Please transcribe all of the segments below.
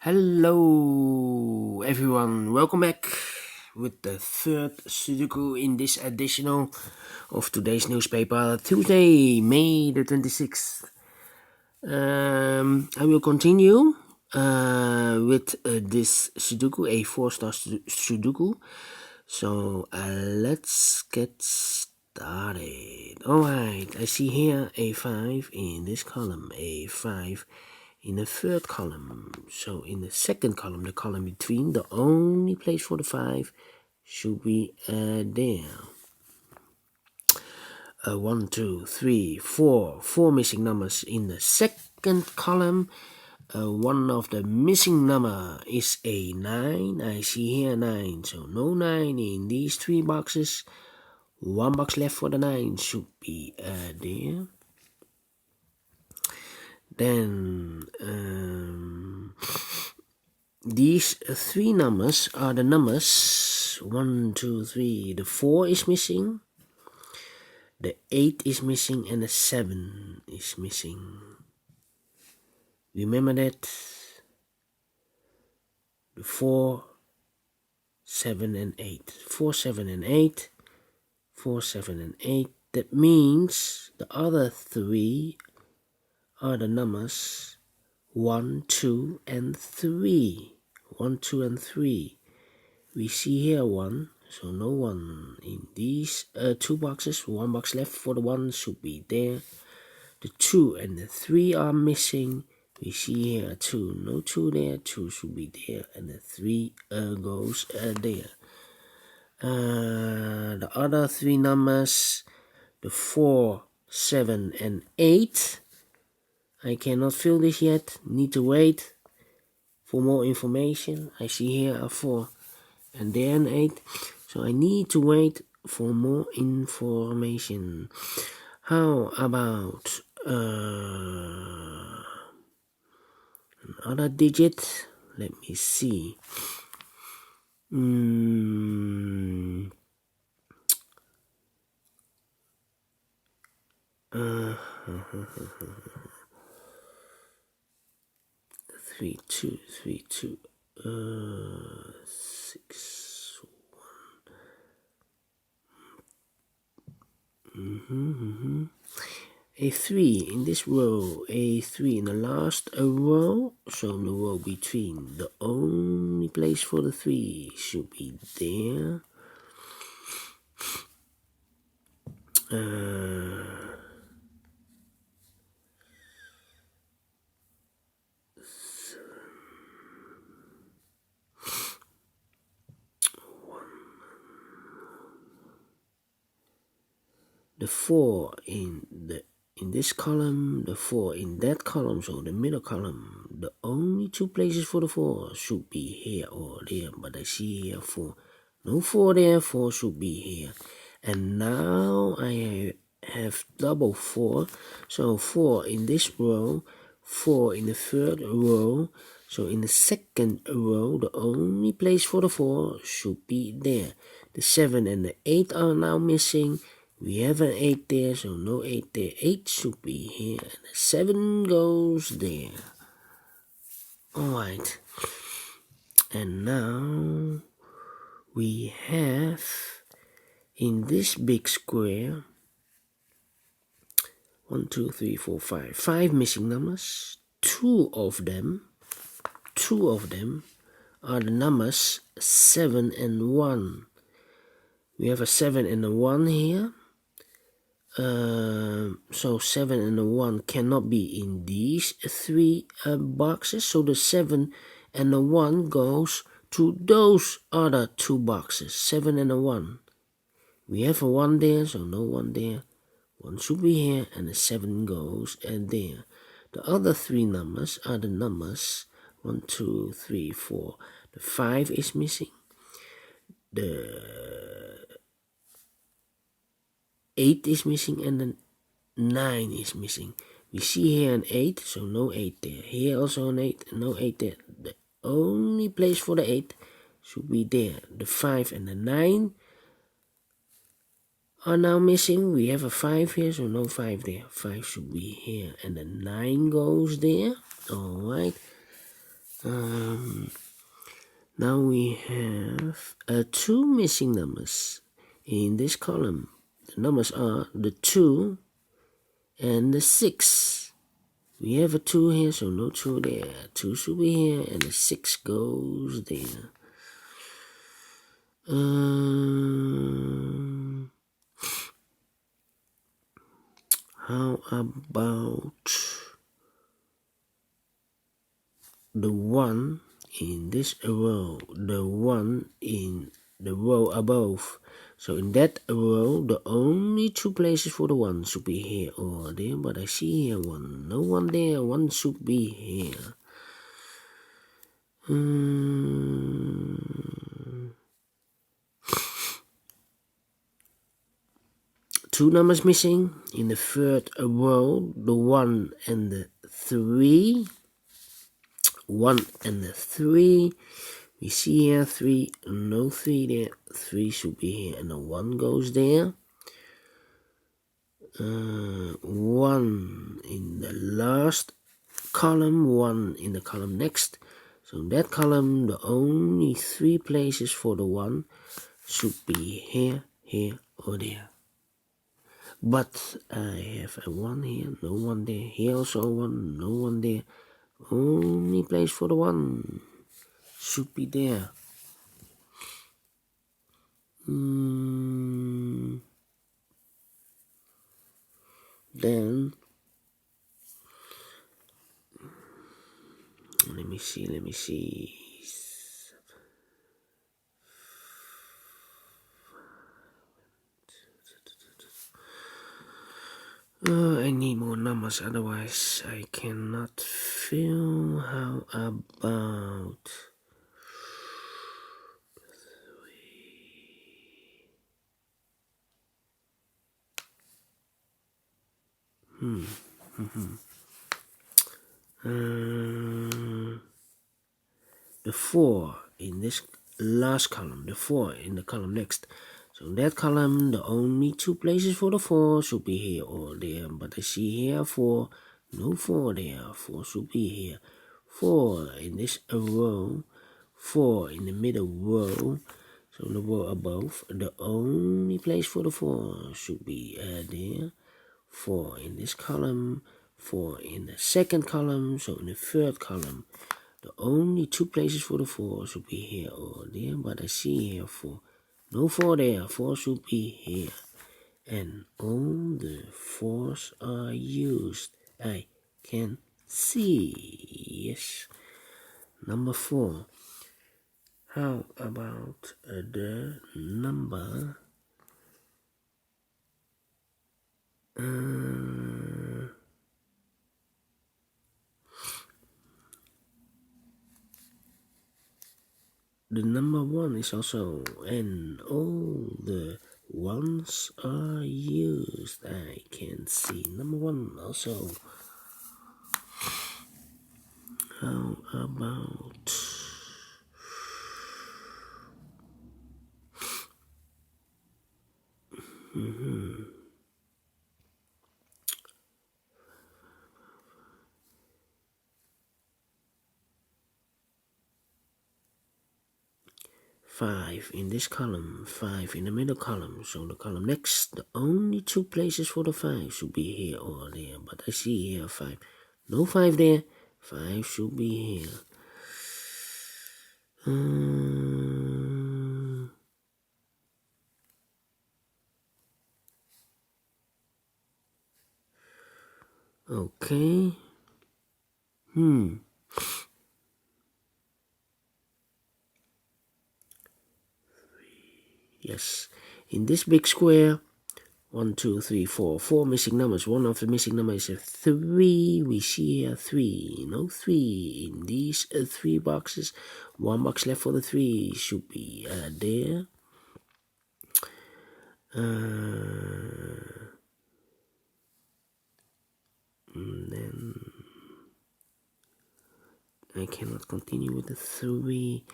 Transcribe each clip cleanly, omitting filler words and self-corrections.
Hello everyone, welcome back with the third Sudoku in this edition of today's newspaper, Tuesday, May the 26th. I will continue with this Sudoku, a 4-star Sudoku. So let's get started. Alright, I see here a 5 in this column, a 5 in the third column. So in the second column, the column between, the only place for the 5 should be there. 1, 2, 3, 4. 4 missing numbers in the second column. One of the missing number is a 9. I see here 9. So no 9 in these 3 boxes. 1 box left for the 9 should be there. Then these 3 numbers are the numbers 1, 2, 3. The 4 is missing, the 8 is missing, and the 7 is missing. Remember that? The 4, 7, and 8. 4, 7, and 8. 4, 7, and 8. That means the other 3 are the numbers 1, 2, and 3. 1, 2, and 3. We see here 1, so no 1 in these 2 boxes. 1 box left for the 1 should be there. The 2 and the 3 are missing. We see here 2, no 2 there. 2 should be there, and the 3 goes there. The other 3 numbers, the 4, 7, and 8. I cannot fill this yet, need to wait for more information. I see here a 4 and there an 8, so I need to wait for more information. How about another digit? Let me see. 3, 2, 3, 2, 6, 1. A 3 in this row, a 3 in the last row, so the row between, the only place for the 3 should be there. The 4 in this column, the 4 in that column, so the middle column. The only 2 places for the 4 should be here or there, but I see here 4. No 4 there, 4 should be here. And now I have double 4, so 4 in this row, 4 in the third row. So in the second row, the only place for the 4 should be there. The 7 and the 8 are now missing. We have an 8 there, so no 8 there. 8 should be here, and the 7 goes there. Alright. And now we have in this big square 1, 2, 3, 4, 5. 5 missing numbers. 2 of them are the numbers 7 and 1. We have a 7 and a 1 here. So 7 and the 1 cannot be in these 3 boxes. So the 7 and the 1 goes to those other 2 boxes. 7 and a 1. We have a 1 there, so no 1 there. 1 should be here, and the 7 goes there. The other 3 numbers are the numbers 1, 2, 3, 4. The 5 is missing. The 8 is missing, and the 9 is missing. We see here an 8, so no 8 there. Here also an 8, no 8 there. The only place for the 8 should be there. The 5 and the 9 are now missing. We have a 5 here, so no 5 there. 5 should be here, and the 9 goes there. Alright. Now we have 2 missing numbers in this column. The numbers are the 2 and the 6. We have a 2 here, so no 2 there. 2 should be here, and the 6 goes there. How about the 1 in this row, the 1 in the row above? So in that row, the only 2 places for the 1 should be here or there, but I see here 1. No 1 there, 1 should be here. Two numbers missing in the third row, the 1 and the 3. 1 and the 3. We see here 3, no 3 there. 3 should be here, and the 1 goes there. 1 in the last column, 1 in the column next. So in that column, the only 3 places for the 1 should be here, here, or there. But I have a 1 here, no 1 there. Here also 1, no 1 there. Only place for the 1 should be there. Then let me see. I need more numbers, otherwise I cannot fill. How about 3? The 4 in this last column, the 4 in the column next. So in that column, the only 2 places for the 4 should be here or there. But I see here 4, no 4 there. 4 should be here. 4 in this row, 4 in the middle row. So the row above, the only place for the 4 should be there. 4 in this column, 4 in the second column. So in the third column, the only 2 places for the 4 should be here or there, but I see here 4. No 4 there, 4 should be here. And all the 4s are used. I can see. Yes. Number 4. How about the number... The number 1 is also, and all the 1s are used. I can see number 1 also. How about 5 in this column, 5 in the middle column. So the column next, the only 2 places for the 5 should be here or there. But I see here 5. No 5 there. 5 should be here. Okay. Yes. In this big square, 1, 2, 3, 4. 4 missing numbers. One of the missing numbers is a 3. We see here 3. No 3 in these 3 boxes. 1 box left for the 3 should be there. Then I cannot continue with the 3.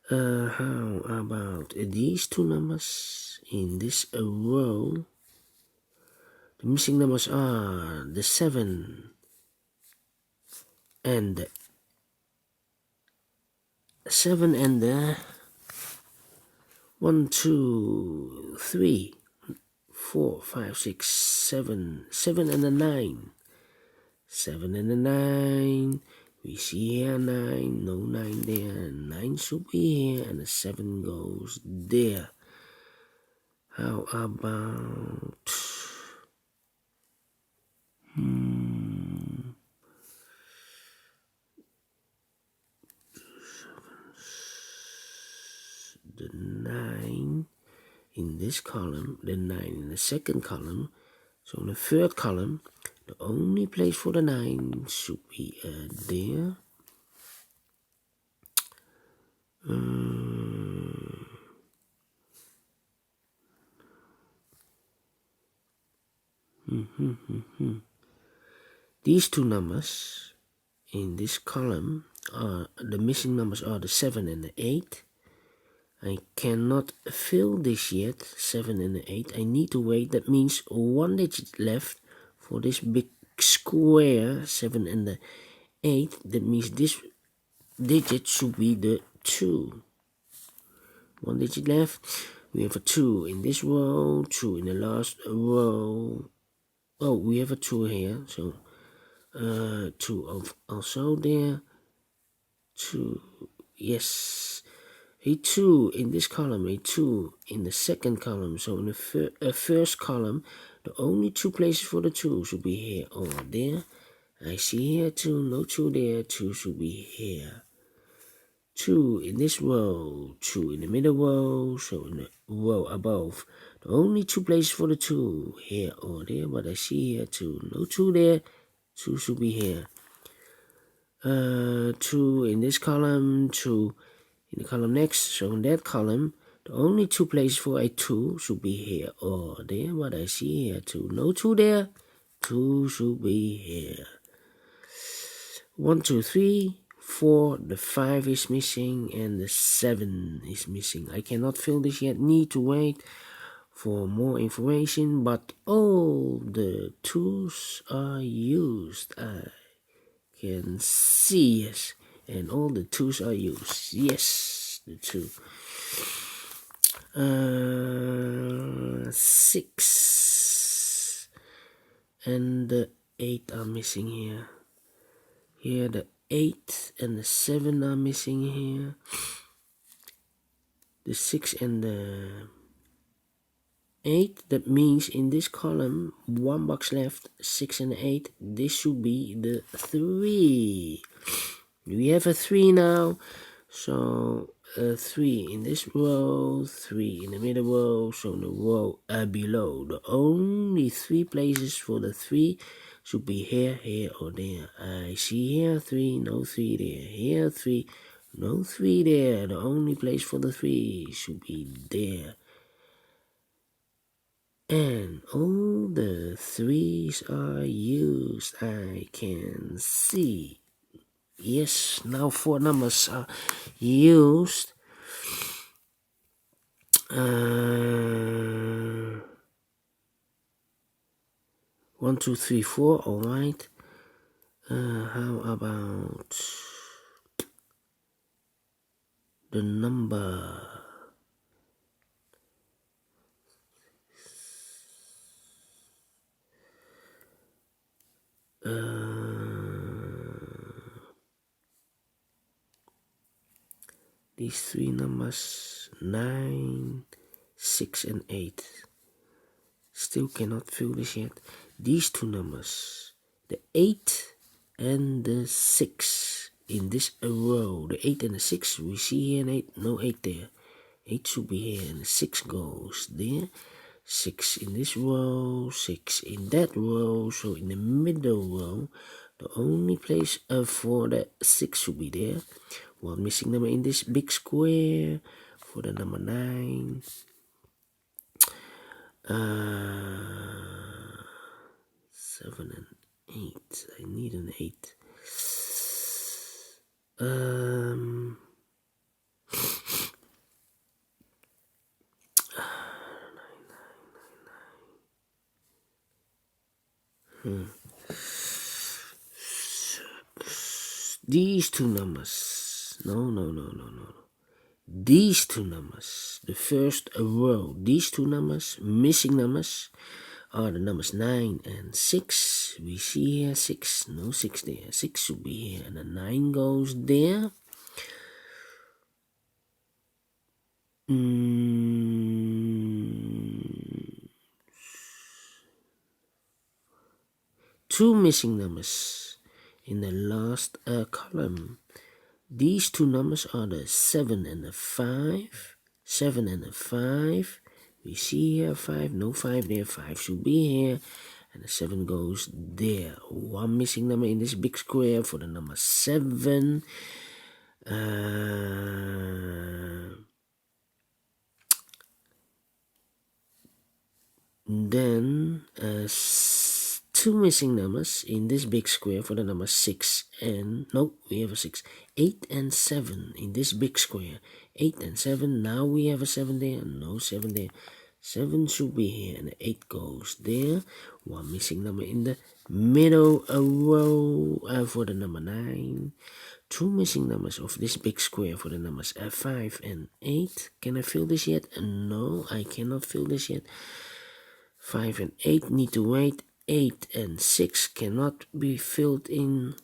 How about these 2 numbers in this row? The missing numbers are the 7 and the 7 and the 1, 2, 3, 4, 5, 6, 7, 7 and the 9, 7 and the 9, we see here 9, no 9 there, 9 should be here, and the 7 goes there. How about the 9 in this column, the 9 in the second column. So in the third column, the only place for the 9 should be there. These two numbers in this column are the missing numbers are the 7 and the 8. I cannot fill this yet, 7 and the 8. I need to wait. That means one digit left for this big square, 7 and the 8. That means this digit should be the 2. One digit left. We have a 2 in this row, 2 in the last row. Oh, we have a 2 here, so 2 of also there. 2, yes. A 2 in this column, a 2 in the second column. So in the first column, the only 2 places for the 2 should be here or there. I see here 2, no 2 there, 2 should be here. 2 in this row, 2 in the middle row, so in the row above. The only 2 places for the 2, here or there, but I see here 2, no 2 there, 2 should be here. 2 in this column, 2 in the column next, so in that column, the only 2 places for a 2 should be here or there, but I see here 2, no 2 there, 2 should be here. 1, 2, 3, 4, the 5 is missing, and the 7 is missing. I cannot fill this yet, need to wait for more information, but all the 2's are used. I can see, yes, and all the 2's are used. Yes, the 2. 6 and the 8 are missing here. Here the 8 and the 7 are missing here. The 6 and the 8, that means in this column, 1 box left, 6 and 8, this should be the 3. We have a 3 now, so 3 in this row, 3 in the middle row, so in the row below. The only 3 places for the 3 should be here, here, or there. I see here 3, no 3 there. Here 3, no 3 there. The only place for the 3 should be there. And all the 3's are used. I can see. Yes, now 4 numbers are used. 1, 2, 3, 4. All right. How about the number? These 3 numbers, 9, 6, and 8. Still cannot fill this yet. These 2 numbers, the 8 and the 6 in this row. The 8 and the 6, we see here an 8, no 8 there. 8 should be here and the 6 goes there. 6 in this row, 6 in that row, so in the middle row, the only place for the 6 should be there. One missing number in this big square for the number 9. 7 and 8. I need an 8. These 2 numbers, No. These two numbers, the first row, these two numbers, missing numbers, are the numbers 9 and 6. We see here 6, no 6 there. 6 should be here, and the 9 goes there. Two missing numbers in the last column. These two numbers are the 7 and the 5. 7 and the 5. We see here 5, no 5 there. 5 should be here. And the 7 goes there. One missing number in this big square for the number 7. Then two missing numbers in this big square for the number 6 and no, we have a 6. 8 and 7 in this big square. 8 and 7. Now we have a 7 there. No 7 there. 7 should be here, and the 8 goes there. One missing number in the middle row for the number 9. Two missing numbers of this big square for the numbers 5 and 8. Can I fill this yet? No, I cannot fill this yet. 5 and 8 need to wait. 8 and 6 cannot be filled in.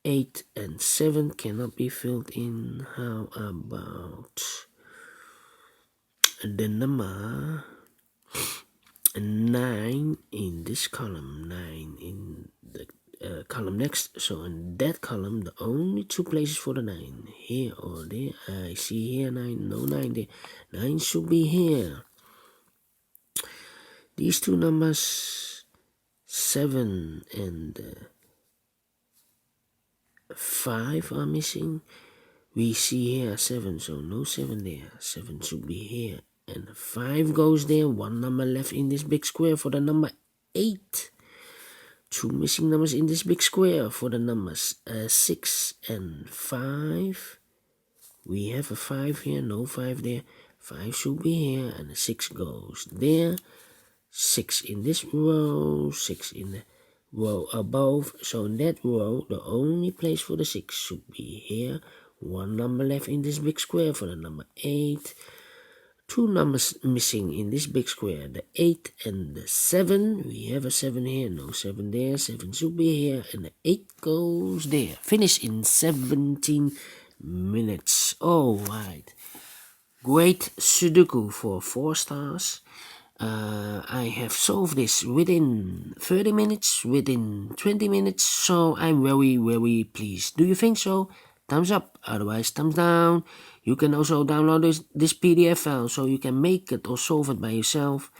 8 and 7 cannot be filled in. How about the number 9 in this column? 9 in the column next. So in that column, the only two places for the 9, here or there. I see here 9, no 9 there. 9 should be here. These two numbers, 7 and 5 are missing. We see here 7, so no 7 there. 7 should be here. And 5 goes there. One number left in this big square for the number 8. Two missing numbers in this big square for the numbers 6 and 5. We have a 5 here, no 5 there. 5 should be here, and the 6 goes there. 6 in this row, 6 in the row above. So in that row, the only place for the 6 should be here. One number left in this big square for the number 8. Two numbers missing in this big square, the 8 and the 7. We have a 7 here, no 7 there. 7 should be here, and the 8 goes there. Finish in 17 minutes. Alright. Great Sudoku for 4 stars. I have solved this within 30 minutes, within 20 minutes, so I'm very pleased. Do you think so? Thumbs up, otherwise thumbs down. You can also download this PDF file so you can make it or solve it by yourself.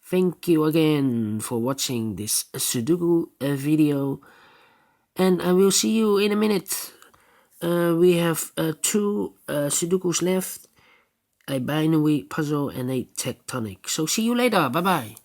Thank you again for watching this Sudoku video, and I will see you in a minute. We have 2 Sudokus left. A binary puzzle and a tectonic. So see you later. Bye bye.